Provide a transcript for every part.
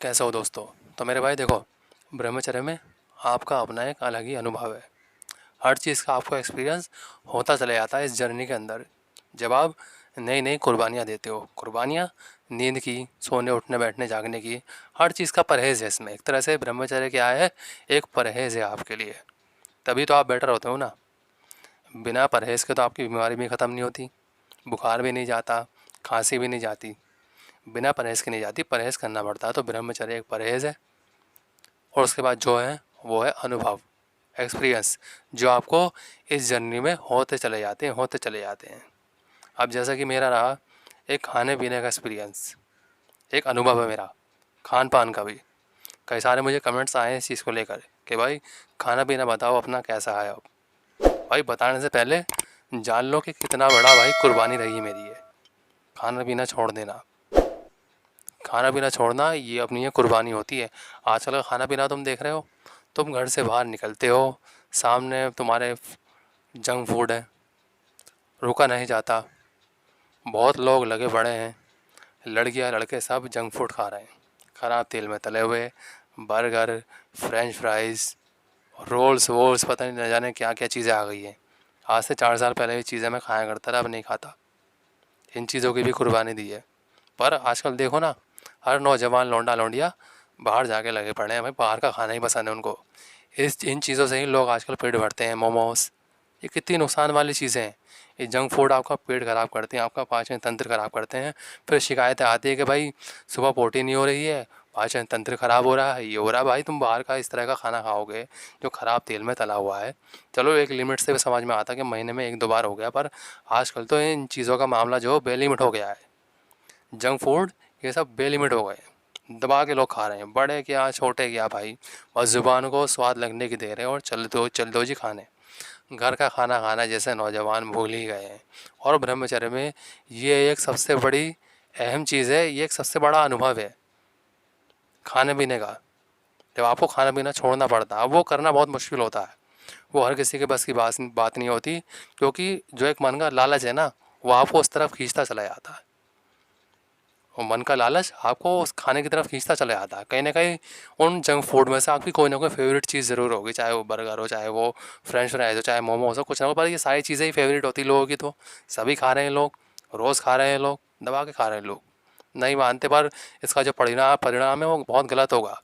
कैसे हो दोस्तों। तो मेरे भाई देखो, ब्रह्मचर्य में आपका अपना एक अलग ही अनुभव है। हर चीज़ का आपको एक्सपीरियंस होता चला जाता है इस जर्नी के अंदर। जब आप नई नई कुर्बानियाँ देते हो, कुर्बानियाँ नींद की, सोने उठने बैठने जागने की, हर चीज़ का परहेज़ है इसमें। एक तरह से ब्रह्मचर्य क्या है, एक परहेज़ है आपके लिए। तभी तो आप बेटर होते हो ना। बिना परहेज़ के तो आपकी बीमारी भी ख़त्म नहीं होती, बुखार भी नहीं जाता, खांसी भी नहीं जाती। बिना परहेज़ के नहीं जाती, परहेज़ करना पड़ता है। तो ब्रह्मचर्य एक परहेज़ है। और उसके बाद जो है वो है अनुभव, एक्सपीरियंस, जो आपको इस जर्नी में होते चले जाते हैं, होते चले जाते हैं। अब जैसा कि मेरा रहा एक खाने पीने का एक्सपीरियंस, एक अनुभव है मेरा खान पान का भी। कई सारे मुझे कमेंट्स आए हैं इस चीज़ को लेकर कि भाई खाना पीना बताओ अपना कैसा है। अब भाई बताने से पहले जान लो कि कितना बड़ा भाई कुर्बानी रही मेरी ये। खाना पीना छोड़ देना, खाना पीना छोड़ना ये अपनी ये कुर्बानी होती है। आजकल का खाना पीना तुम देख रहे हो, तुम घर से बाहर निकलते हो, सामने तुम्हारे जंक फूड है, रुका नहीं जाता। बहुत लोग लगे पड़े हैं, लड़कियां लड़के सब जंक फूड खा रहे हैं। ख़राब तेल में तले हुए बर्गर, फ्रेंच फ्राइज़, रोल्स वोल्स, पता नहीं न जाने क्या क्या चीज़ें आ गई हैं। आज से 4 साल पहले ये चीज़ें मैं खाया करता था, अब नहीं खाता। इन चीज़ों की भी कुर्बानी दी है। पर आजकल देखो ना, हर नौजवान लौंडा लौंडिया बाहर जाके लगे पड़े हैं। भाई बाहर का खाना ही पसंद है उनको। इस इन चीज़ों से ही लोग आजकल पेट भरते हैं। मोमोस, ये कितनी नुकसान वाली चीज़ें हैं। ये जंक फूड आपका पेट ख़राब करते हैं, आपका पाचन तंत्र ख़राब करते हैं। फिर शिकायतें आती है कि भाई सुबह पोटी नहीं हो रही है, पाचन तंत्र ख़राब हो रहा है, ये हो रहा है। भाई तुम बाहर का इस तरह का खाना खाओगे जो ख़राब तेल में तला हुआ है। चलो एक लिमिट से भी समझ में आता है कि महीने में 1-2 बार हो गया, पर आजकल तो इन चीज़ों का मामला जो बेलिमिट हो गया है। जंक फूड ये सब बेलिमिट हो गए, दबा के लोग खा रहे हैं। बड़े क्या छोटे क्या भाई, बस ज़ुबान को स्वाद लगने की दे रहे हैं और चल दो जी खाने। घर का खाना खाना जैसे नौजवान भूल ही गए हैं। और ब्रह्मचर्य में ये एक सबसे बड़ी अहम चीज़ है, ये एक सबसे बड़ा अनुभव है खाने पीने का। जब आपको खाना पीना छोड़ना पड़ता है, वो करना बहुत मुश्किल होता है। वो हर किसी के बस की बात नहीं होती, क्योंकि जो एक मन का लालच है ना, वो आपको उस तरफ खींचता चला जाता है। और मन का लालच आपको उस खाने की तरफ खींचता चला जाता है। कहीं न कहीं उन जंक फूड में से आपकी कोई ना कोई फ़ेवरेट चीज़ ज़रूर होगी, चाहे वो बर्गर हो, चाहे वो फ्रेंच फ्राइज़ हो, चाहे मोमोज़ हो, कुछ ना हो। पर ये सारी चीज़ें ही फ़ेवरेट होती लोगों की, तो सभी खा रहे हैं लोग, रोज़ खा रहे हैं लोग, दबा के खा रहे हैं लोग। नहीं मानते, पर इसका जो परिणाम है वो बहुत गलत होगा।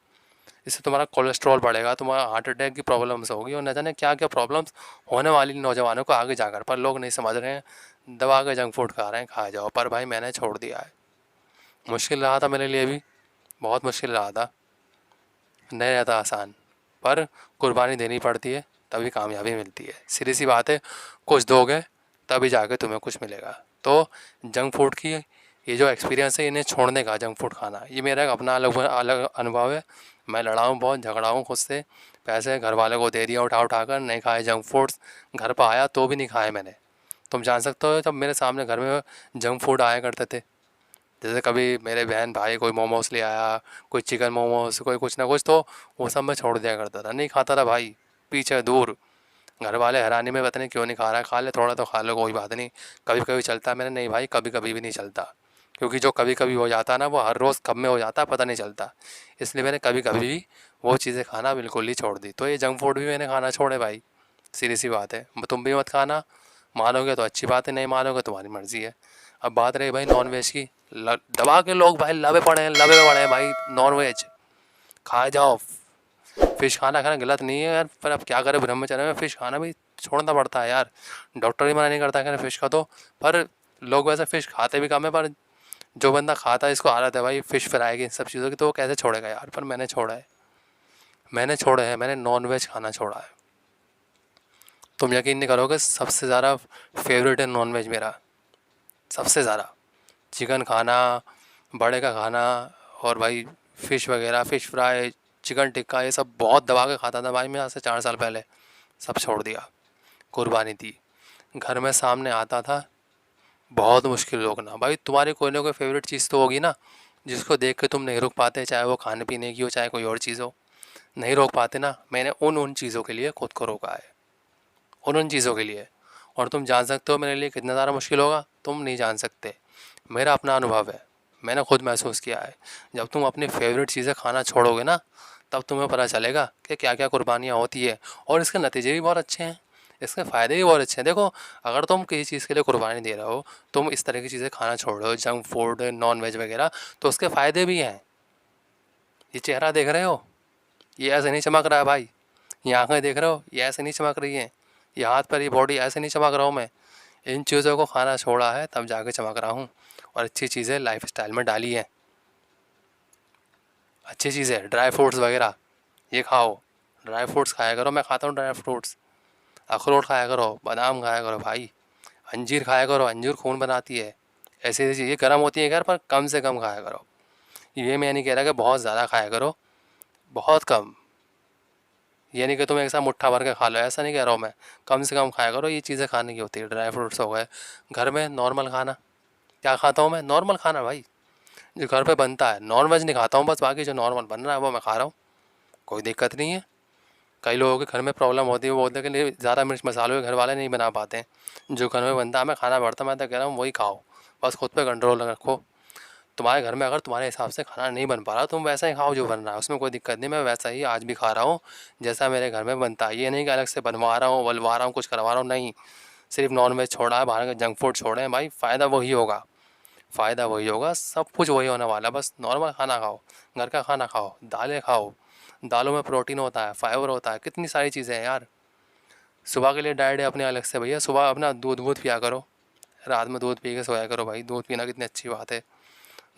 इससे तुम्हारा कोलेस्ट्रॉल बढ़ेगा, तुम्हारा हार्ट अटैक की प्रॉब्लम्स होगी और न जाने क्या-क्या प्रॉब्लम्स होने वाली नौजवानों को आगे जाकर। पर लोग नहीं समझ रहे हैं, दबा के जंक फूड खा रहे हैं, खा जाओ। पर भाई मैंने छोड़ दिया है। मुश्किल रहा था मेरे लिए भी, बहुत मुश्किल रहा था, नहीं रहता आसान। पर कुर्बानी देनी पड़ती है, तभी कामयाबी मिलती है। सीधी सी बात है, कुछ दोगे तभी जाके तुम्हें कुछ मिलेगा। तो जंक फूड की ये जो एक्सपीरियंस है, इन्हें छोड़ने का, जंक फूड खाना, ये मेरा एक अपना अलग अलग अनुभव है। मैं लड़ा हूँ बहुत, झगड़ा हूँ खुद से। पैसे घर वालों को दे दिया उठा उठा कर, नहीं खाए जंक फूड्स। घर पर आया तो भी नहीं खाए मैंने। तुम जान सकते हो, जब मेरे सामने घर में जंक फूड आया करते थे, जैसे कभी मेरे बहन भाई कोई मोमोस ले आया, कोई चिकन मोमोस, कोई कुछ ना कुछ, तो वो सब मैं छोड़ दिया करता था, नहीं खाता था भाई, पीछे दूर। घर वाले हैरानी में, पता नहीं क्यों नहीं खा रहा है, खा ले थोड़ा तो खा लो, कोई बात नहीं, कभी कभी चलता है। मैंने नहीं भाई, कभी कभी भी नहीं चलता, क्योंकि जो कभी कभी हो जाता है ना, वो हर रोज़ कब में हो जाता है पता नहीं चलता। इसलिए मैंने कभी कभी भी वो चीज़ें खाना बिल्कुल ही छोड़ दी। तो ये जंक फूड भी मैंने खाना छोड़े भाई, सीधी सी बात है। तुम भी मत खाना, मानोगे तो अच्छी बात है, नहीं मानोगे तुम्हारी मर्ज़ी है। अब बात रही भाई नॉन वेज की, दबा के लोग भाई लबे पड़े हैं भाई नॉन वेज। खा जाओ, फ़िश खाना खाना गलत नहीं है यार, पर अब क्या करें, ब्रह्मचर्य में फ़िश खाना भी छोड़ना पड़ता है यार। डॉक्टर ही मना नहीं करता है फ़िश का तो। पर लोग वैसे फ़िश खाते भी कम है, पर जो बंदा खाता है, इसको आदत है भाई फ़िश फ्राई की, इन सब चीज़ों की, तो वो कैसे छोड़ेगा यार। पर मैंने छोड़ा है, मैंने छोड़ा है, मैंने नॉन वेज खाना छोड़ा है। तुम यकीन नहीं करोगे, सबसे ज़्यादा फेवरेट है नॉन वेज मेरा, सबसे ज़्यादा। चिकन खाना, बड़े का खाना, और भाई फ़िश वगैरह, फ़िश फ्राई, चिकन टिक्का, ये सब बहुत दबा के खाता था भाई मैं आज से 4 साल पहले। सब छोड़ दिया, कुर्बानी दी। घर में सामने आता था, बहुत मुश्किल रोकना। भाई तुम्हारी कोई ना कोई फेवरेट चीज़ तो होगी ना, जिसको देख के तुम नहीं रुक पाते, चाहे वो खाने पीने की हो, चाहे कोई और चीज़ हो। नहीं रोक पाते ना, मैंने उन उन चीज़ों के लिए खुद को रोका है, उन उन चीज़ों के लिए। और तुम जान सकते हो मेरे लिए कितना ज़्यादा मुश्किल होगा, तुम नहीं जान सकते। मेरा अपना अनुभव है, मैंने खुद महसूस किया है। जब तुम अपनी फेवरेट चीज़ें खाना छोड़ोगे ना, तब तुम्हें पता चलेगा कि क्या क्या कुर्बानियाँ होती है, और इसके नतीजे भी बहुत अच्छे हैं, इसके फ़ायदे भी बहुत अच्छे हैं। देखो, अगर तुम किसी चीज़ के लिए कुर्बानी दे रहे हो, तुम इस तरह की चीज़ें खाना छोड़ रहे हो, जंक फूड, नॉन वेज वगैरह, तो उसके फ़ायदे भी हैं। ये चेहरा देख रहे हो, ये ऐसे नहीं चमक रहा है भाई। ये आँखें देख रहे हो, ये ऐसे नहीं चमक रही हैं। ये हाथ पर, ये बॉडी ऐसे नहीं चमक रहा हूँ मैं। इन चीज़ों को खाना छोड़ा है, तब जाके चमक रहा हूँ, और अच्छी चीज़ें लाइफस्टाइल में डाली हैं। अच्छी चीज़ें, ड्राई फ्रूट्स वगैरह, ये खाओ। ड्राई फ्रूट्स खाया करो, मैं खाता हूँ ड्राई फ्रूट्स। अखरोट खाया करो, बादाम खाया करो भाई। अंजीर खाया करो, अंजीर खून बनाती है। ऐसी ऐसी चीज़ें गर्म होती है घर पर, कम से कम खाया करो। ये मैं नहीं कह रहा कि बहुत ज़्यादा खाया करो, बहुत कम। ये नहीं कि तुम एक साथ मुट्ठा भर के खा लो, ऐसा नहीं कह रहा हूँ मैं। कम से कम खाया करो, ये चीज़ें खाने की होती है। ड्राई फ्रूट्स हो गए, घर में नॉर्मल खाना। क्या खाता हूँ मैं? नॉर्मल खाना भाई, जो घर पे बनता है। नॉन वेज नहीं खाता हूँ, बस बाकी जो नॉर्मल बन रहा है वो मैं खा रहा हूँ, कोई दिक्कत नहीं है। कई लोगों के घर में प्रॉब्लम होती है, वो बोलते हैं कि नहीं, ज़्यादा मिर्च मसालों के घर वाले नहीं बना पाते हैं। जो घर में बनता है हमें खाना पड़ता है, मैं तो कह रहा हूँ वही खाओ, बस खुद पे कंट्रोल रखो। तुम्हारे घर में अगर तुम्हारे हिसाब से खाना नहीं बन पा रहा, तुम वैसा ही खाओ जो बन रहा है, उसमें कोई दिक्कत नहीं। मैं वैसा ही आज भी खा रहा हूँ जैसा मेरे घर में बनता है। ये नहीं कि अलग से बनवा रहा हूँ, बलवा रहा हूँ, कुछ करवा रहा हूँ, नहीं। सिर्फ नॉन वेज छोड़ा है, बाहर के जंक फूड छोड़े हैं भाई, फ़ायदा वही होगा। फ़ायदा वही होगा, सब कुछ वही होने वाला है। बस नॉर्मल खाना खाओ, घर का खाना खाओ, दालें खाओ। दालों में प्रोटीन होता है, फाइबर होता है, कितनी सारी चीज़ें हैं यार। सुबह के लिए डाइट है अपने अलग से भैया, सुबह अपना दूध वूध पिया करो, रात में दूध पी के सोया करो भाई। दूध पीना कितनी अच्छी बात है।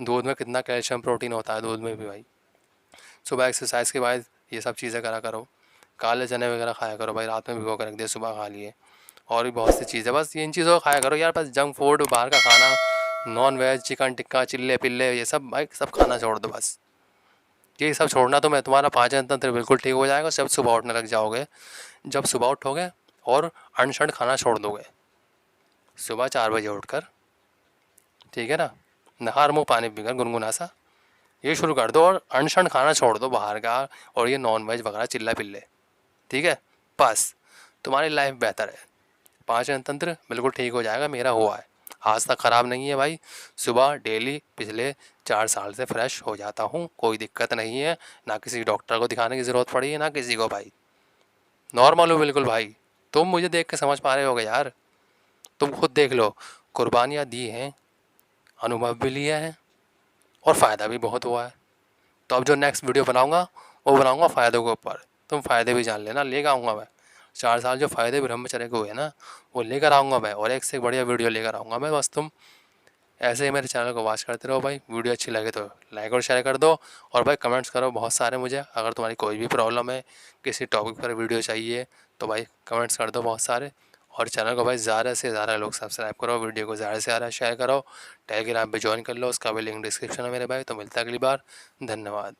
दूध में कितना कैल्शियम प्रोटीन होता है दूध में भी भाई। सुबह एक्सरसाइज के बाद ये सब चीज़ें करा करो। काले चने वगैरह खाया करो भाई, रात में भिगो कर रख दिए, सुबह खा लिए। और भी बहुत सी चीज़ें, बस इन चीज़ों को खाया करो यार। बस जंक फूड, बाहर का खाना, नॉन वेज, चिकन टिक्का, चिल्ले पिल्ले, ये सब भाई सब खाना छोड़ दो बस। ये सब छोड़ना तो मैं, तुम्हारा पाचन तंत्र बिल्कुल ठीक हो जाएगा जब सुबह उठने लग जाओगे। जब सुबह उठोगे और अनशन खाना छोड़ दोगे, सुबह 4 बजे उठकर, ठीक है ना, नहार मुँह पानी पीकर गुनगुना सा, ये शुरू कर दो, और अनशन खाना छोड़ दो बाहर का, और ये नॉन वेज वगैरह चिल्ला पिल्ले, ठीक है। बस तुम्हारी लाइफ बेहतर है, पाचन तंत्र बिल्कुल ठीक हो जाएगा। मेरा हुआ है, आज तक ख़राब नहीं है भाई। सुबह डेली पिछले 4 साल से फ्रेश हो जाता हूँ, कोई दिक्कत नहीं है। ना किसी डॉक्टर को दिखाने की ज़रूरत पड़ी है, ना किसी को भाई। नॉर्मल हो बिल्कुल भाई। तुम मुझे देख के समझ पा रहे होगे यार, तुम खुद देख लो। कुर्बानियाँ दी हैं, अनुभव भी लिया है, और फ़ायदा भी बहुत हुआ है। तो अब जो नेक्स्ट वीडियो बनाऊंगा, वो बनाऊंगा फ़ायदों के ऊपर। तुम फ़ायदे भी जान लेना, लेकर आऊँगा मैं। 4 साल जो फ़ायदे ब्रह्मचर्य के हुए ना, वो लेकर आऊँगा मैं, और एक से एक बढ़िया वीडियो लेकर आऊँगा मैं। बस तुम ऐसे ही मेरे चैनल को वॉच करते रहो भाई। वीडियो अच्छी लगे तो लाइक और शेयर कर दो, और भाई कमेंट्स करो बहुत सारे मुझे। अगर तुम्हारी कोई भी प्रॉब्लम है, किसी टॉपिक पर वीडियो चाहिए, तो भाई कमेंट्स कर दो बहुत सारे। और चैनल को भाई ज़्यादा से ज़्यादा लोग सब्सक्राइब करो, वीडियो को ज़्यादा से ज़्यादा शेयर करो। टेलीग्राम पे ज्वाइन कर लो, उसका भी लिंक डिस्क्रिप्शन है मेरे भाई। तो मिलता है अगली बार, धन्यवाद।